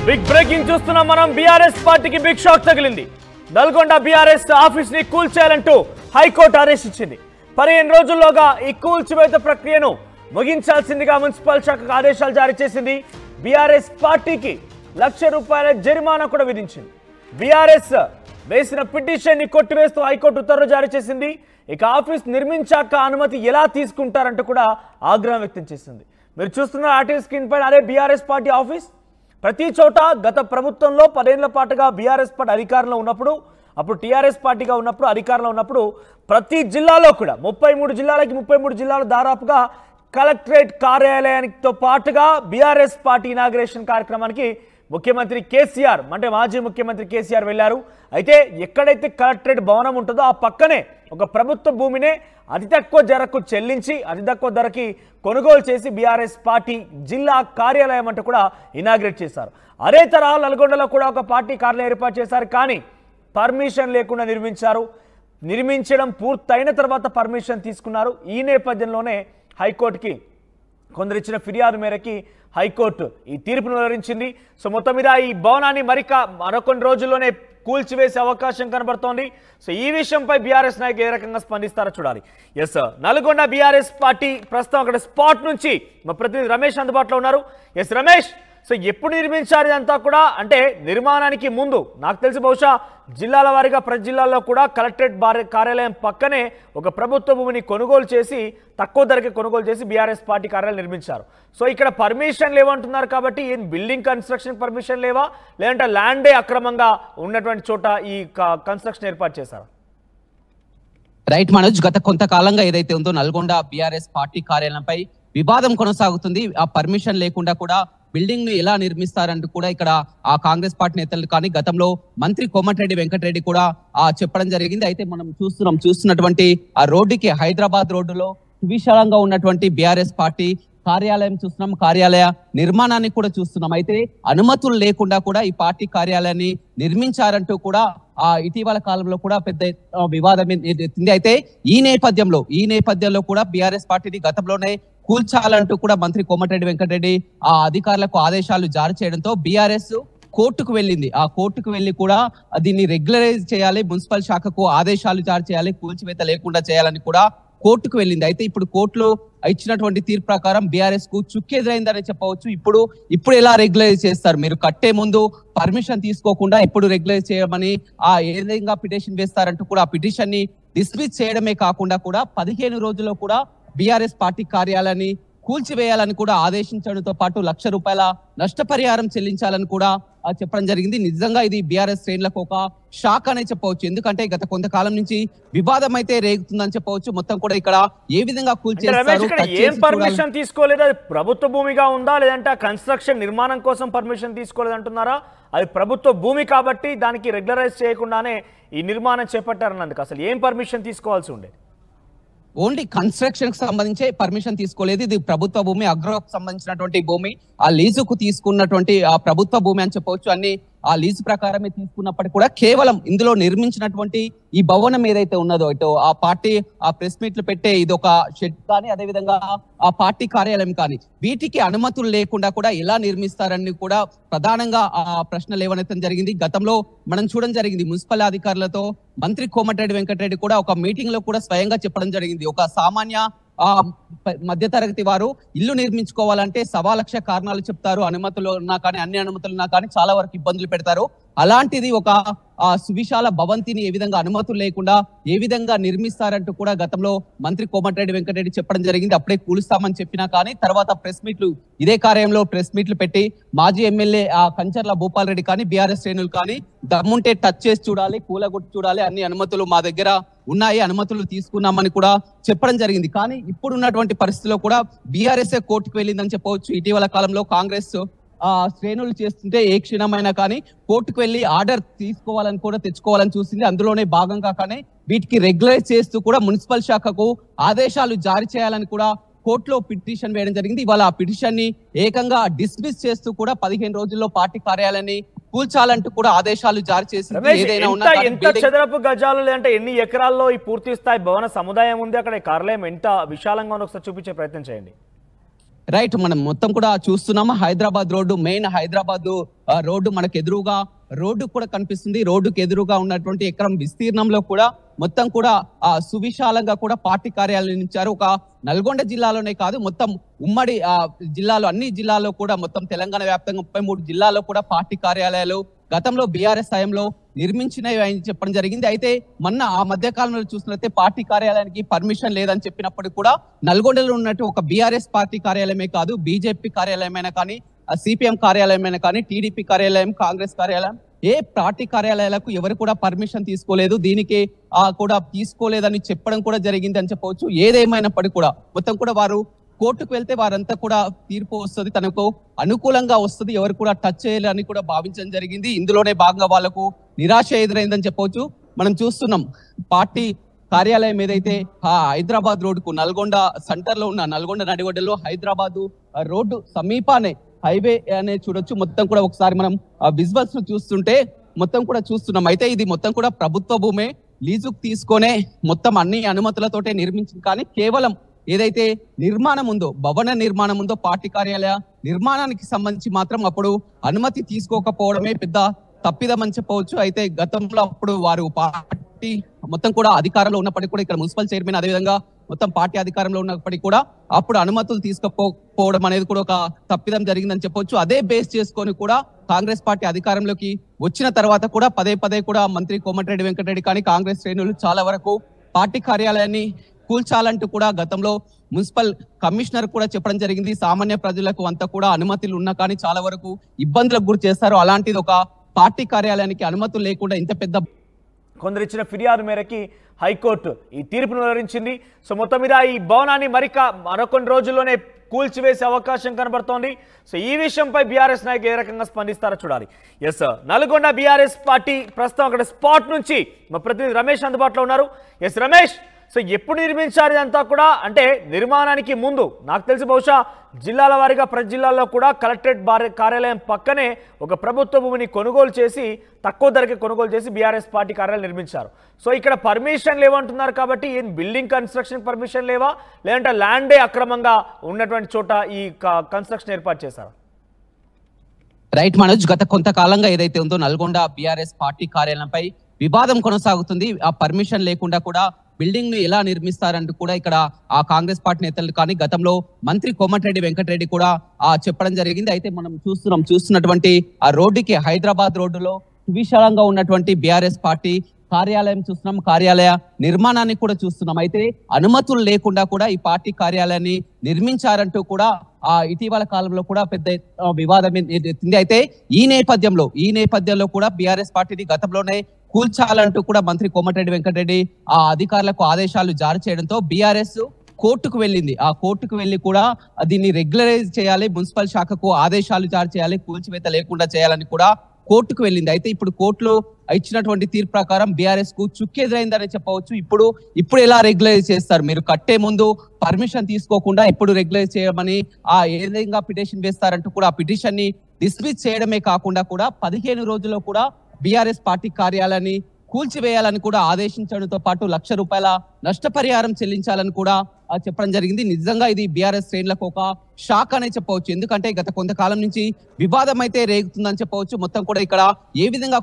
Big breaking చూస్తున్నాం మనం. BRS పార్టీకి బిగ్ షాక్ తగిలింది. నల్గొండ బీఆర్ఎస్ ఆఫీస్ ని కూల్చేయాలంటూ హైకోర్టు ఆదేశించింది. 15 రోజుల్లోగా ఈ కూల్చివేత ప్రక్రియను ముగించాల్సిందిగా మున్సిపల్ శాఖకు ఆదేశాలు జారీ చేసింది. బీఆర్ఎస్ పార్టీకి ₹1,00,000 జరిమానా కూడా విధించింది. బీఆర్ఎస్ వేసిన పిటిషన్ ని కొట్టివేస్తూ హైకోర్టు ఉత్తర్వులు జారీ చేసింది. ఇక ఆఫీస్ నిర్మించాక అనుమతి ఎలా తీసుకుంటారంటూ కూడా ఆగ్రహం వ్యక్తం చేసింది. మీరు చూస్తున్న ఆర్టీవీ స్క్రీన్ పైన అదే బీఆర్ఎస్ పార్టీ ఆఫీస్. ప్రతి చోట గత ప్రభుత్వంలో 10 ఏళ్ల పాటుగా బీఆర్ఎస్ పార్టీ అధికారంలో ఉన్నప్పుడు, అప్పుడు టీఆర్ఎస్ పార్టీగా ఉన్నప్పుడు అధికారంలో ఉన్నప్పుడు ప్రతి జిల్లాలో కూడా 33 జిల్లాలకి 33 జిల్లాలు దాదాపుగా కలెక్టరేట్ కార్యాలయానితో పాటుగా బీఆర్ఎస్ పార్టీ ఇనాగ్రేషన్ కార్యక్రమానికి ముఖ్యమంత్రి కేసీఆర్ అంటే మాజీ ముఖ్యమంత్రి కేసీఆర్ వెళ్లారు. అయితే ఎక్కడైతే కలెక్టరేట్ భవనం ఉంటుందో ఆ పక్కనే ఒక ప్రభుత్వ భూమినే అతి తక్కువ ధరకు చెల్లించి అతి తక్కువ ధరకి కొనుగోలు చేసి బీఆర్ఎస్ పార్టీ జిల్లా కార్యాలయం అంటూ కూడా ఇనాగ్రేట్ చేశారు. అదే తరహా నల్గొండలో కూడా ఒక పార్టీ కార్యాలయం ఏర్పాటు చేశారు. కానీ పర్మిషన్ లేకుండా నిర్మించారు. నిర్మించడం పూర్తయిన తర్వాత పర్మిషన్ తీసుకున్నారు. ఈ నేపథ్యంలోనే హైకోర్టుకి కొందరు ఇచ్చిన ఫిర్యాదు మేరకి హైకోర్టు ఈ తీర్పును వెల్లడించింది. సో మొత్తం మీద ఈ భవనాన్ని మరికొన్ని రోజుల్లోనే కూల్చివేసే అవకాశం కనబడుతోంది. సో ఈ విషయంపై బీఆర్ఎస్ నాయకులు ఏ రకంగా స్పందిస్తారో చూడాలి. ఎస్ నల్గొండ బీఆర్ఎస్ పార్టీ ప్రస్తుతం అక్కడ స్పాట్ నుంచి మా ప్రతినిధి రమేష్ అందుబాటులో ఉన్నారు. ఎస్ రమేష్, సో ఎప్పుడు నిర్మించారు ఇదంతా కూడా? అంటే నిర్మాణానికి ముందు నాకు తెలిసి బహుశా జిల్లాల వారీగా ప్రతి జిల్లాల్లో కూడా కలెక్టరేట్ కార్యాలయం పక్కనే ఒక ప్రభుత్వ భూమిని కొనుగోలు చేసి తక్కువ ధరకి కొనుగోలు చేసి బీఆర్ఎస్ పార్టీ కార్యాలయం నిర్మించారు. సో ఇక్కడ పర్మిషన్ లేవంటున్నారు కాబట్టి ఏం బిల్డింగ్ కన్స్ట్రక్షన్ పర్మిషన్ లేవా, లేదంటే ల్యాండే అక్రమంగా ఉన్నటువంటి చోట ఈ కన్స్ట్రక్షన్ ఏర్పాటు చేశారు? రైట్ మనోజ్, గత కొంతకాలంగా ఏదైతే ఉందో నల్గొండ బీఆర్ఎస్ పార్టీ కార్యాలయంపై వివాదం కొనసాగుతుంది. ఆ పర్మిషన్ లేకుండా కూడా బిల్డింగ్ ను ఎలా నిర్మిస్తారంటూ కూడా ఇక్కడ ఆ కాంగ్రెస్ పార్టీ నేతలు కానీ గతంలో మంత్రి కోమటిరెడ్డి వెంకటరెడ్డి కూడా చెప్పడం జరిగింది. అయితే మనం చూస్తున్నటువంటి ఆ రోడ్డుకి హైదరాబాద్ రోడ్డులో సువిశాలంగా ఉన్నటువంటి బీఆర్ఎస్ పార్టీ కార్యాలయం చూస్తున్నాం. కార్యాలయ నిర్మాణాన్ని కూడా చూస్తున్నాం. అయితే అనుమతులు లేకుండా కూడా ఈ పార్టీ కార్యాలయాన్ని నిర్మించారంటూ కూడా ఇటీవల కాలంలో కూడా పెద్ద వివాదం ఎత్తింది. అయితే ఈ నేపథ్యంలో కూడా బీఆర్ఎస్ పార్టీని గతంలోనే కూల్చాలంటూ కూడా మంత్రి కోమటిరెడ్డి వెంకటరెడ్డి ఆ అధికారులకు ఆదేశాలు జారీ చేయడంతో బీఆర్ఎస్ కోర్టుకు వెళ్ళింది. ఆ కోర్టుకు వెళ్లి కూడా దీన్ని రెగ్యులరైజ్ చేయాలి, మున్సిపల్ శాఖకు ఆదేశాలు జారీ చేయాలి, కూల్చివేత లేకుండా చేయాలని కూడా కోర్టుకు వెళ్ళింది. అయితే ఇప్పుడు కోర్టులో ఇచ్చినటువంటి తీర్పు ప్రకారం బీఆర్ఎస్ కు చుక్కెదురైందని చెప్పవచ్చు. ఇప్పుడు ఎలా రెగ్యులైజ్ చేస్తారు? మీరు కట్టే ముందు పర్మిషన్ తీసుకోకుండా ఇప్పుడు రెగ్యులైజ్ చేయమని ఏ విధంగా పిటిషన్ వేస్తారంటూ కూడా ఆ పిటిషన్ ని డిస్మిస్ చేయడమే కాకుండా కూడా 15 రోజుల్లో కూడా బీఆర్ఎస్ పార్టీ కార్యాలయాన్ని కూల్చివేయాలని కూడా ఆదేశించడంతో పాటు ₹1,00,000 నష్టపరిహారం చెల్లించాలని కూడా చెప్పడం జరిగింది. నిజంగా ఇది బీఆర్ఎస్ శ్రేణులకు ఒక షాక్ అనే చెప్పవచ్చు. ఎందుకంటే గత కొంతకాలం నుంచి వివాదం అయితే రేగుతుందని చెప్పవచ్చు. మొత్తం కూడా ఇక్కడ ఏ విధంగా కూల్చేస్తారు, ఏం పర్మిషన్ తీసుకోలేదు? అది ప్రభుత్వ భూమిగా ఉందా, లేదంటే కన్స్ట్రక్షన్ నిర్మాణం కోసం పర్మిషన్ తీసుకోలేదు అంటున్నారా? అది ప్రభుత్వ భూమి కాబట్టి దానికి రెగ్యులరైజ్ చేయకుండానే ఈ నిర్మాణం చేపట్టారన్నందుకు అసలు ఏం పర్మిషన్ తీసుకోవాల్సి ఉండేది? ఓన్లీ కన్స్ట్రక్షన్ కి సంబంధించి పర్మిషన్ తీసుకోలేదు. ఇది ప్రభుత్వ భూమి, అగ్రోకు సంబంధించినటువంటి భూమి, ఆ లీజుకు తీసుకున్నటువంటి ఆ ప్రభుత్వ భూమి అని చెప్పవచ్చు. అన్ని ఆ లీజు ప్రకారమే తీసుకున్నప్పటికీ కూడా కేవలం ఇందులో నిర్మించినటువంటి ఈ భవనం ఏదైతే ఉన్నదో ఇటు ఆ పార్టీ ఆ ప్రెస్ మీట్లు పెట్టే ఇది ఒక షెడ్ కానీ అదేవిధంగా ఆ పార్టీ కార్యాలయం కానీ వీటికి అనుమతులు లేకుండా కూడా ఎలా నిర్మిస్తారని కూడా ప్రధానంగా ఆ ప్రశ్న లేవనెత్తడం జరిగింది. గతంలో మనం చూడడం జరిగింది మున్సిపల్ అధికారులతో మంత్రి కోమటిరెడ్డి వెంకటరెడ్డి కూడా ఒక మీటింగ్ లో కూడా స్వయంగా చెప్పడం జరిగింది. ఒక సామాన్య మధ్యతరగతి వారు ఇల్లు నిర్మించుకోవాలంటే 1,00,000 కారణాలు చెప్తారు. అనుమతులు ఉన్నా కానీ అన్ని అనుమతులు ఉన్నా కానీ చాలా వరకు ఇబ్బందులు పెడతారు. అలాంటిది ఒక సువిశాల భవంతిని ఏ విధంగా అనుమతులు లేకుండా ఏ విధంగా నిర్మిస్తారంటూ కూడా గతంలో మంత్రి కోమటిరెడ్డి వెంకటరెడ్డి చెప్పడం జరిగింది. అప్పుడే కూలుస్తామని చెప్పినా కానీ తర్వాత ఇదే కార్యంలో ప్రెస్ మీట్లు పెట్టి మాజీ ఎమ్మెల్యే కంచర్ల భూపాల్ రెడ్డి కానీ బీఆర్ఎస్ శ్రేణులు కానీ దమ్ముంటే టచ్ చేసి చూడాలి, కూలగొట్టి చూడాలి, అన్ని అనుమతులు మా దగ్గర ఉన్నాయి, అనుమతులు తీసుకున్నామని కూడా చెప్పడం జరిగింది. కానీ ఇప్పుడు ఉన్నటువంటి పరిస్థితిలో కూడా బీఆర్ఎస్ కోర్టుకు వెళ్ళిందని చెప్పవచ్చు. ఇటీవల కాలంలో కాంగ్రెస్ శ్రేణులు చేస్తుంటే ఏ క్షణమైనా కానీ కోర్టుకు వెళ్లి ఆర్డర్ తీసుకోవాలని కూడా తెచ్చుకోవాలని చూసింది. అందులోనే భాగంగా కానీ వీటికి రెగ్యులైజ్ చేస్తూ కూడా మున్సిపల్ శాఖకు ఆదేశాలు జారీ చేయాలని కూడా కోర్టులో పిటిషన్ వేయడం జరిగింది. ఇవాళ ఆ పిటిషన్ ని ఏకంగా డిస్మిస్ చేస్తూ కూడా 15 రోజుల్లో పార్టీ కార్యాలయాన్ని కూల్చాలంటూ కూడా ఆదేశాలు జారీ చేసింది. ఎంత చదరపు గజాలు లేదంటే ఎన్ని ఎకరాల్లో ఈ పూర్తి స్థాయి భవన సముదాయం ఉంది, అక్కడ కార్యాలయం ఎంత విశాలంగా ఉందో ఒకసారి చూపించే ప్రయత్నం చేయండి. రైట్, మనం మొత్తం కూడా చూస్తున్నాము. Hyderabad road, main Hyderabad road మనకు ఎదురుగా రోడ్డు కూడా కనిపిస్తుంది. రోడ్డుకు ఎదురుగా ఉన్నటువంటి ఎకరం విస్తీర్ణంలో కూడా మొత్తం కూడా సువిశాలంగా కూడా పార్టీ కార్యాలయం ఇచ్చారు. ఒక నల్గొండ జిల్లాలోనే కాదు, మొత్తం ఉమ్మడి జిల్లాలో అన్ని జిల్లాల్లో కూడా మొత్తం తెలంగాణ వ్యాప్తంగా 33 జిల్లాల్లో కూడా పార్టీ కార్యాలయాలు గతంలో బీఆర్ఎస్ హయాంలో నిర్మించినవి అని చెప్పడం జరిగింది. అయితే మొన్న ఆ మధ్య కాలంలో చూసినట్లయితే పార్టీ కార్యాలయానికి పర్మిషన్ లేదని చెప్పినప్పటికీ కూడా నల్గొండలో ఉన్నట్టు ఒక బీఆర్ఎస్ పార్టీ కార్యాలయమే కాదు, బీజేపీ కార్యాలయమైనా కానీ, సిపిఎం కార్యాలయమైనా కానీ, టీడీపీ కార్యాలయం, కాంగ్రెస్ కార్యాలయం, ఏ పార్టీ కార్యాలయాలకు ఎవరు కూడా పర్మిషన్ తీసుకోలేదు. దీనికి కూడా తీసుకోలేదని చెప్పడం కూడా జరిగింది అని చెప్పవచ్చు. ఏదేమైనప్పటికీ కూడా మొత్తం కూడా వారు కోర్టుకు వెళ్తే వారంతా కూడా తీర్పు వస్తుంది, తనకు అనుకూలంగా వస్తుంది, ఎవరు కూడా టచ్ చేయాలని కూడా భావించడం జరిగింది. ఇందులోనే భాగంగా వాళ్లకు నిరాశ ఎదురైందని చెప్పవచ్చు. మనం చూస్తున్నాం పార్టీ కార్యాలయం ఏదైతే హైదరాబాద్ రోడ్డుకు నల్గొండ సెంటర్ లో ఉన్న నల్గొండ నడిగొడ్డలో హైదరాబాద్ రోడ్డు సమీపానే హైవే అనే చూడొచ్చు. మొత్తం కూడా ఒకసారి మనం విజువల్స్ ను చూస్తుంటే మొత్తం కూడా చూస్తున్నాం. అయితే ఇది మొత్తం కూడా ప్రభుత్వ భూమే, లీజుకు తీసుకొనే మొత్తం అన్ని అనుమతులతోటే నిర్మించింది. కానీ కేవలం ఏదైతే నిర్మాణం ఉందో, భవన నిర్మాణం ఉందో, పార్టీ కార్యాలయ నిర్మాణానికి సంబంధించి మాత్రం అప్పుడు అనుమతి తీసుకోకపోవడమే పెద్ద తప్పిదం అని చెప్పవచ్చు. అయితే గతంలో అప్పుడు వారు పార్టీ మొత్తం కూడా అధికారంలో ఉన్నప్పటికీ కూడా ఇక్కడ మున్సిపల్ చైర్మన్ అదేవిధంగా మొత్తం పార్టీ అధికారంలో ఉన్నప్పటికీ కూడా అప్పుడు అనుమతులు తీసుకపోవడం అనేది కూడా ఒక తప్పిదం జరిగిందని చెప్పొచ్చు. అదే బేస్ చేసుకొని కూడా కాంగ్రెస్ పార్టీ అధికారంలోకి వచ్చిన తర్వాత కూడా పదే పదే కూడా మంత్రి కోమటిరెడ్డి వెంకటరెడ్డి కానీ కాంగ్రెస్ శ్రేణులు చాలా వరకు పార్టీ కార్యాలయాన్ని కూల్చాలంటూ కూడా గతంలో మున్సిపల్ కమిషనర్ కూడా చెప్పడం జరిగింది. సామాన్య ప్రజలకు అంతా కూడా అనుమతులు ఉన్నా కానీ చాలా వరకు ఇబ్బందులకు గురి చేస్తారు. అలాంటిది ఒక పార్టీ కార్యాలయానికి అనుమతులు లేకుండా ఇంత పెద్ద కొందరు ఇచ్చిన ఫిర్యాదు మేరకి హైకోర్టు ఈ తీర్పును వెల్లడించింది. సో మొత్తం మీద ఈ భవనాన్ని మరికొన్ని రోజుల్లోనే కూల్చివేసే అవకాశం కనబడుతోంది. సో ఈ విషయంపై బీఆర్ఎస్ నాయకులు ఏ రకంగా స్పందిస్తారో చూడాలి. ఎస్, నల్గొండ బీఆర్ఎస్ పార్టీ ప్రస్తుతం అక్కడ స్పాట్ నుంచి మా ప్రతినిధి రమేష్ అందుబాటులో ఉన్నారు. ఎస్ రమేష్, సో ఎప్పుడు నిర్మించారు ఇదంతా కూడా? అంటే నిర్మాణానికి ముందు నాకు తెలిసి బహుశా జిల్లాల వారీగా ప్రతి జిల్లాల్లో కూడా కలెక్టరేట్ కార్యాలయం పక్కనే ఒక ప్రభుత్వ భూమిని కొనుగోలు చేసి తక్కువ ధరకి కొనుగోలు చేసి బీఆర్ఎస్ పార్టీ కార్యాలయం నిర్మించారు. సో ఇక్కడ పర్మిషన్ లేవంటున్నారు కాబట్టి ఏం బిల్డింగ్ కన్స్ట్రక్షన్ పర్మిషన్ లేవా, లేదంటే ల్యాండే అక్రమంగా ఉన్నటువంటి చోట ఈ కన్స్ట్రక్షన్ ఏర్పాటు చేశారు? రైట్ మనోజ్, గత కొంతకాలంగా ఏదైతే ఉందో నల్గొండ బీఆర్ఎస్ పార్టీ కార్యాలయంపై వివాదం కొనసాగుతుంది. ఆ పర్మిషన్ లేకుండా కూడా బిల్డింగ్ ను ఎలా నిర్మిస్తారంటూ కూడా ఇక్కడ ఆ కాంగ్రెస్ పార్టీ నేతలు కానీ గతంలో మంత్రి కోమటిరెడ్డి వెంకటరెడ్డి కూడా చెప్పడం జరిగింది. అయితే మనం చూస్తున్నటువంటి ఆ రోడ్డుకి హైదరాబాద్ రోడ్డులో సువిశాలంగా ఉన్నటువంటి బీఆర్ఎస్ పార్టీ కార్యాలయం చూస్తున్నాం, కార్యాలయ నిర్మాణాన్ని కూడా చూస్తున్నాం. అయితే అనుమతులు లేకుండా కూడా ఈ పార్టీ కార్యాలయాన్ని నిర్మించారంటూ కూడా ఇటీవల కాలంలో కూడా పెద్ద వివాదం ఎత్తింది. అయితే ఈ నేపథ్యంలో కూడా బీఆర్ఎస్ పార్టీని గతంలోనే కూల్చాలంటూ కూడా మంత్రి కోమటిరెడ్డి వెంకటరెడ్డి ఆ అధికారులకు ఆదేశాలు జారీ చేయడంతో బీఆర్ఎస్ కోర్టుకు వెళ్ళింది. ఆ కోర్టుకు వెళ్లి కూడా దీన్ని రెగ్యులరైజ్ చేయాలి, మున్సిపల్ శాఖకు ఆదేశాలు జారీ చేయాలి, కూల్చివేత లేకుండా చేయాలని కూడా కోర్టుకు వెళ్ళింది. అయితే ఇప్పుడు కోర్టులో ఇచ్చినటువంటి తీర్పు ప్రకారం బీఆర్ఎస్ కు చుక్కెదురైందని చెప్పవచ్చు. ఇప్పుడు ఎలా రెగ్యులైజ్ చేస్తారు? మీరు కట్టే ముందు పర్మిషన్ తీసుకోకుండా ఇప్పుడు రెగ్యులైజ్ చేయమని ఏ విధంగా పిటిషన్ వేస్తారంటూ కూడా ఆ పిటిషన్ ని డిస్మిస్ చేయడమే కాకుండా కూడా 15 రోజుల్లో కూడా బీఆర్ఎస్ పార్టీ కార్యాలయాన్ని కూల్చివేయాలని కూడా ఆదేశించడంతో పాటు ₹1,00,000 నష్టపరిహారం చెల్లించాలని కూడా చెప్పడం జరిగింది. నిజంగా ఇది బీఆర్ఎస్ శ్రేణులకు ఒక షాక్ అనే చెప్పవచ్చు. ఎందుకంటే గత కొంతకాలం నుంచి వివాదం అయితే రేగుతుందని చెప్పవచ్చు. మొత్తం కూడా ఇక్కడ ఏ విధంగా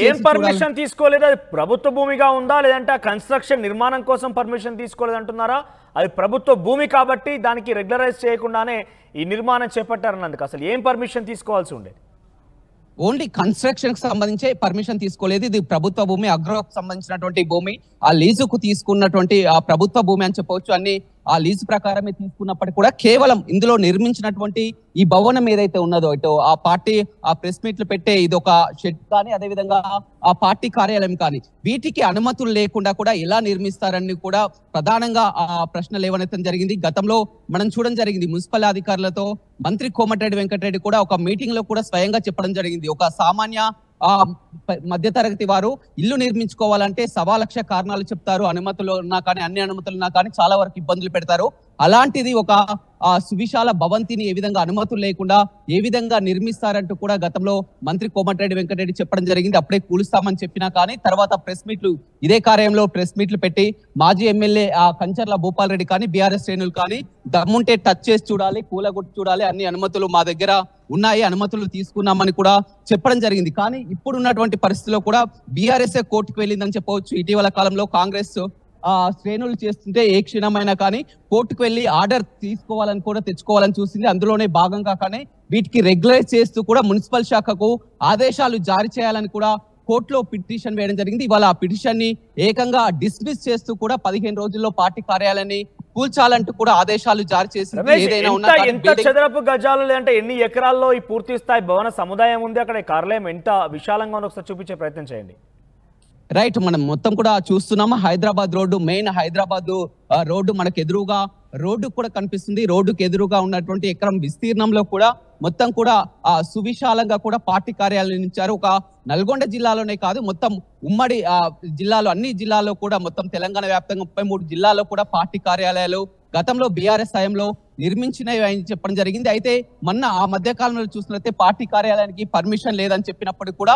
ఏం పర్మిషన్ తీసుకోలేదు? అది ప్రభుత్వ భూమిగా ఉందా, లేదంటే కన్స్ట్రక్షన్ నిర్మాణం కోసం పర్మిషన్ తీసుకోలేదు అంటున్నారా? అది ప్రభుత్వ భూమి కాబట్టి దానికి రెగ్యులరైజ్ చేయకుండానే ఈ నిర్మాణం చేపట్టారన్నందుకు అసలు ఏం పర్మిషన్ తీసుకోవాల్సి ఉండేది? ఓన్లీ కన్స్ట్రక్షన్ కి సంబంధించి పర్మిషన్ తీసుకోలేదు. ఇది ప్రభుత్వ భూమి, అగ్రోకు సంబంధించినటువంటి భూమి, ఆ లీజుకు తీసుకున్నటువంటి ఆ ప్రభుత్వ భూమి అని చెప్పవచ్చు. అన్ని ఆ లీజు ప్రకారమే తీసుకున్నప్పటికీ కూడా కేవలం ఇందులో నిర్మించినటువంటి ఈ భవనం ఏదైతే ఉన్నదో ఇటు ఆ పార్టీ ఆ ప్రెస్ మీట్లు పెట్టే ఇది ఒక షెడ్ కానీ అదేవిధంగా ఆ పార్టీ కార్యాలయం కానీ వీటికి అనుమతులు లేకుండా కూడా ఎలా నిర్మిస్తారని కూడా ప్రధానంగా ఆ ప్రశ్నలు లేవనెత్తడం జరిగింది. గతంలో మనం చూడడం జరిగింది మున్సిపల్ అధికారులతో మంత్రి కోమటిరెడ్డి వెంకటరెడ్డి కూడా ఒక మీటింగ్ లో కూడా స్వయంగా చెప్పడం జరిగింది. ఒక సామాన్య మధ్యతరగతి వారు ఇల్లు నిర్మించుకోవాలంటే 1,00,000 కారణాలు చెప్తారు. అనుమతులు ఉన్నా కానీ అన్ని అనుమతులు ఉన్నా కానీ చాలా వరకు ఇబ్బందులు పెడతారు. అలాంటిది ఒక సువిశాల భవంతిని ఏ విధంగా అనుమతులు లేకుండా ఏ విధంగా నిర్మిస్తారంటూ కూడా గతంలో మంత్రి కోమటిరెడ్డి వెంకటరెడ్డి చెప్పడం జరిగింది. అప్పుడే కూలుస్తామని చెప్పినా కానీ తర్వాత ప్రెస్ మీట్లు ఇదే కార్యంలో ప్రెస్ మీట్లు పెట్టి మాజీ ఎమ్మెల్యే కంచర్ల భూపాల్ రెడ్డి కానీ బీఆర్ఎస్ శ్రేణులు కానీ దమ్ముంటే టచ్ చేసి చూడాలి, కూలగొట్టి చూడాలి, అన్ని అనుమతులు మా దగ్గర ఉన్నాయి, అనుమతులు తీసుకున్నామని కూడా చెప్పడం జరిగింది. కానీ ఇప్పుడు ఉన్నటువంటి పరిస్థితిలో కూడా బీఆర్ఎస్ కోర్టుకు వెళ్ళిందని చెప్పవచ్చు. ఇటీవల కాలంలో కాంగ్రెస్ శ్రేణులు చేస్తుంటే ఏ క్షణమైనా కానీ కోర్టుకు వెళ్లి ఆర్డర్ తీసుకోవాలని కూడా తెచ్చుకోవాలని చూసింది. అందులోనే భాగంగా కానీ వీటికి రెగ్యులైజ్ చేస్తూ కూడా మున్సిపల్ శాఖకు ఆదేశాలు జారీ చేయాలని కూడా కోర్టులో పిటిషన్ వేయడం జరిగింది. ఇవాళ ఆ పిటిషన్ ని ఏకంగా డిస్మిస్ చేస్తూ కూడా 15 రోజుల్లో పార్టీ కార్యాలయాన్ని కూల్చాలంటూ కూడా ఆదేశాలు జారీ చేసింది. ఏదైనా ఉన్నా ఎంత చదరపు గజాలు లేదంటే ఎన్ని ఎకరాల్లో ఈ పూర్తి స్థాయి భవన సముదాయం ఉంది, అక్కడ కార్యాలయం ఎంత విశాలంగా ఉందో ఒకసారి చూపించే ప్రయత్నం చేయండి. రైట్, మనం మొత్తం కూడా చూస్తున్నాము. Hyderabad road, main Hyderabad road మనకు ఎదురుగా రోడ్డు కూడా కనిపిస్తుంది. రోడ్డుకు ఎదురుగా ఉన్నటువంటి ఎకరం విస్తీర్ణంలో కూడా మొత్తం కూడా సువిశాలంగా కూడా పార్టీ కార్యాలయం నిర్మించారు. ఒక నల్గొండ జిల్లాలోనే కాదు, మొత్తం ఉమ్మడి జిల్లాలో అన్ని జిల్లాల్లో కూడా మొత్తం తెలంగాణ వ్యాప్తంగా 33 జిల్లాల్లో కూడా పార్టీ కార్యాలయాలు గతంలో బీఆర్ఎస్ హయాంలో నిర్మించినవి అని చెప్పడం జరిగింది. అయితే మొన్న ఆ మధ్య కాలంలో చూసినట్లయితే పార్టీ కార్యాలయానికి పర్మిషన్ లేదని చెప్పినప్పుడు కూడా